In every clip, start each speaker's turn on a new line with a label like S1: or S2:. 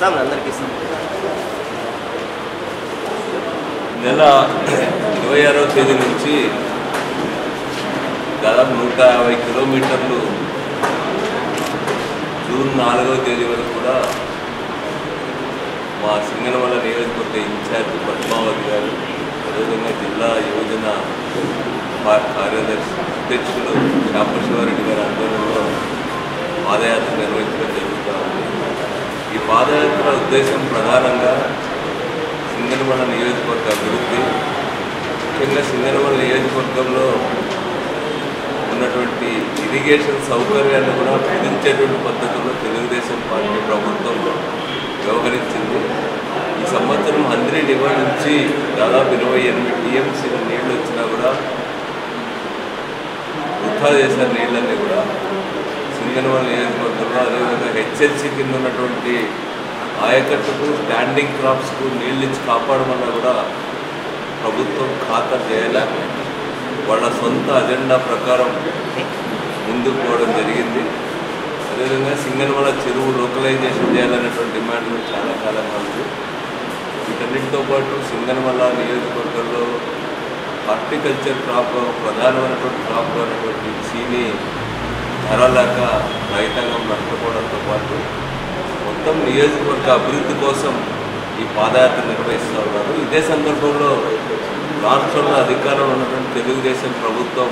S1: ఇస్తాం, అందరికీ ఇస్తాం.
S2: నెల 26వ తేదీ నుంచి దాదాపు 150 కిలోమీటర్లు జూన్ 4వ తేదీ వరకు కూడా మా సింగనమల నియోజకవర్గ ఇన్ఛార్జ్ పద్మావతి గారు, అదేవిధంగా జిల్లా యువజన కార్యదర్శి అధ్యక్షులు శాంబశివారెడ్డి గారి ఆధ్వర్యంలో పాదయాత్ర నిర్వహించడం జరుగుతూ ఉంది. ఈ పాదయాత్ర ఉద్దేశం ప్రధానంగా సింగనమల నియోజకవర్గ అభివృద్ధి, ముఖ్యంగా సింగనమల నియోజకవర్గంలో ఉన్నటువంటి ఇరిగేషన్ సౌకర్యాన్ని కూడా కుదించేటువంటి పద్ధతుల్లో తెలుగుదేశం పార్టీ ప్రభుత్వం వ్యవహరించింది. ఈ సంవత్సరం హంద్రీ నివర్ నుంచి దాదాపు 28 టీఎంసీల నీళ్లు వచ్చినా కూడా వృధా చేసిన నీళ్ళన్నీ కూడా సింగనమల నియోజకవర్గంలో, అదేవిధంగా హెచ్ఎల్సీ కింద ఉన్నటువంటి ఆయకట్టుకు స్టాండింగ్ క్రాప్స్కు నీళ్ళు ఇచ్చి కాపాడమన్నా కూడా ప్రభుత్వం ఖాతరు చేయలే. వాళ్ళ సొంత అజెండా ప్రకారం ముందుకు పోవడం జరిగింది. అదేవిధంగా సింగనమల చెరువు లోకలైజేషన్ చేయాలనేటువంటి డిమాండ్లు చాలా కాలంగా ఉంది. వీటన్నిటితో పాటు సింగనమల నియోజకవర్గంలో హార్టికల్చర్ క్రాప్ ప్రధానమైనటువంటి క్రాప్ అనేటువంటి సీని ధర లేక రైతాంగం నష్టపోవడంతో పాటు మొత్తం నియోజకవర్గ అభివృద్ధి కోసం ఈ పాదయాత్ర నిర్వహిస్తూ ఉన్నారు. ఇదే సందర్భంలో రాష్ట్రంలో అధికారంలో ఉన్నటువంటి తెలుగుదేశం ప్రభుత్వం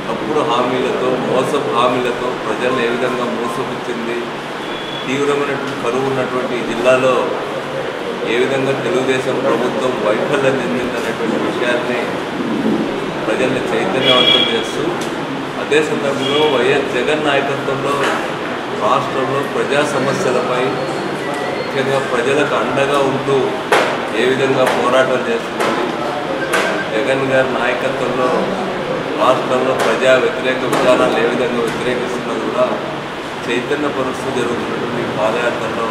S2: తప్పుడు హామీలతో, మోసపు హామీలతో ప్రజలను ఏ విధంగా మోసపుచ్చింది, తీవ్రమైనటువంటి కరువు ఉన్నటువంటి జిల్లాలో ఏ విధంగా తెలుగుదేశం ప్రభుత్వం వైఫల్యం చెందిందనేటువంటి విషయాన్ని ప్రజల్ని చైతన్యవంతం చేస్తూ, అదే సందర్భంలో వైఎస్ జగన్ నాయకత్వంలో రాష్ట్రంలో ప్రజా సమస్యలపై ముఖ్యంగా ప్రజలకు అండగా ఉంటూ ఏ విధంగా పోరాటం చేస్తున్నది, జగన్ గారి నాయకత్వంలో రాష్ట్రంలో ప్రజా వ్యతిరేక విధానాలు ఏ విధంగా వ్యతిరేకిస్తున్నది కూడా చైతన్యపరుస్తూ జరుగుతున్నటువంటి పాదయాత్రలో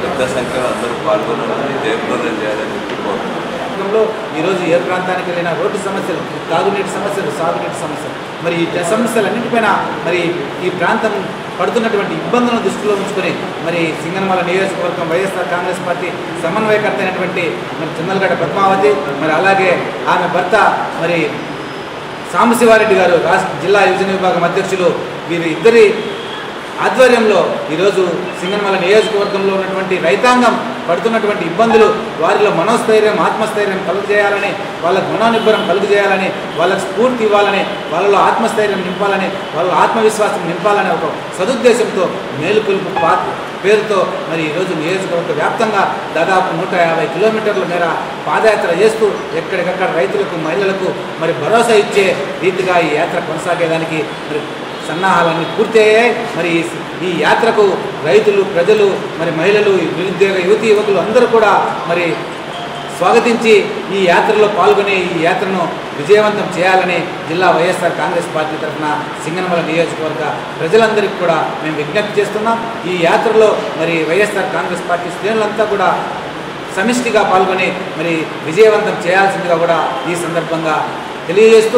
S2: పెద్ద సంఖ్యలో అందరూ పాల్గొనాలని, జయప్రదం చేయాలని కోరుతున్నాను.
S3: ఈరోజు ఏ ప్రాంతానికి వెళ్ళినా రోడ్డు సమస్యలు, తాగునీటి సమస్యలు, సాగునీటి సమస్యలు, మరి ఈ సమస్యలన్నింటిపైన మరి ఈ ప్రాంతం పడుతున్నటువంటి ఇబ్బందులను దృష్టిలో ఉంచుకొని మరి సింగనమల నియోజకవర్గం వైఎస్ఆర్ కాంగ్రెస్ పార్టీ సమన్వయకర్త అయినటువంటి మరి చిన్నలగడ్డ పద్మావతి, మరి అలాగే ఆమె భర్త మరి సాంబశివారెడ్డి గారు జిల్లా యువజన విభాగం అధ్యక్షులు, వీరి ఇద్దరి ఆధ్వర్యంలో ఈరోజు సింగనమల నియోజకవర్గంలో ఉన్నటువంటి రైతాంగం పడుతున్నటువంటి ఇబ్బందులు, వారిలో మనోస్థైర్యం, ఆత్మస్థైర్యం కలుగజేయాలని, వాళ్ళకు మనోనిబ్బరం కలుగజేయాలని, వాళ్ళకు స్ఫూర్తి ఇవ్వాలని, వాళ్ళలో ఆత్మస్థైర్యం నింపాలని, వాళ్ళ ఆత్మవిశ్వాసం నింపాలనే ఒక సదుద్దేశంతో మేలుకొలుపు పేరుతో మరి ఈరోజు నియోజకవర్గ వ్యాప్తంగా దాదాపు 150 కిలోమీటర్ల మేర పాదయాత్ర చేస్తూ ఎక్కడికక్కడ రైతులకు, మహిళలకు మరి భరోసా ఇచ్చే రీతిగా ఈ యాత్ర కొనసాగేదానికి మరి సన్నాహాలన్నీ పూర్తి అయ్యాయి. మరి ఈ యాత్రకు రైతులు, ప్రజలు, మరి మహిళలు, నిరుద్యోగ యువతీ యువకులు అందరూ కూడా మరి స్వాగతించి ఈ యాత్రలో పాల్గొని ఈ యాత్రను విజయవంతం చేయాలని జిల్లా వైఎస్ఆర్ కాంగ్రెస్ పార్టీ తరఫున సింగనమల నియోజకవర్గ ప్రజలందరికీ కూడా మేము విజ్ఞప్తి చేస్తున్నాం. ఈ యాత్రలో మరి వైఎస్ఆర్ కాంగ్రెస్ పార్టీ శ్రేణులంతా కూడా సమిష్టిగా పాల్గొని మరి విజయవంతం చేయాల్సిందిగా కూడా ఈ సందర్భంగా తెలియజేస్తూ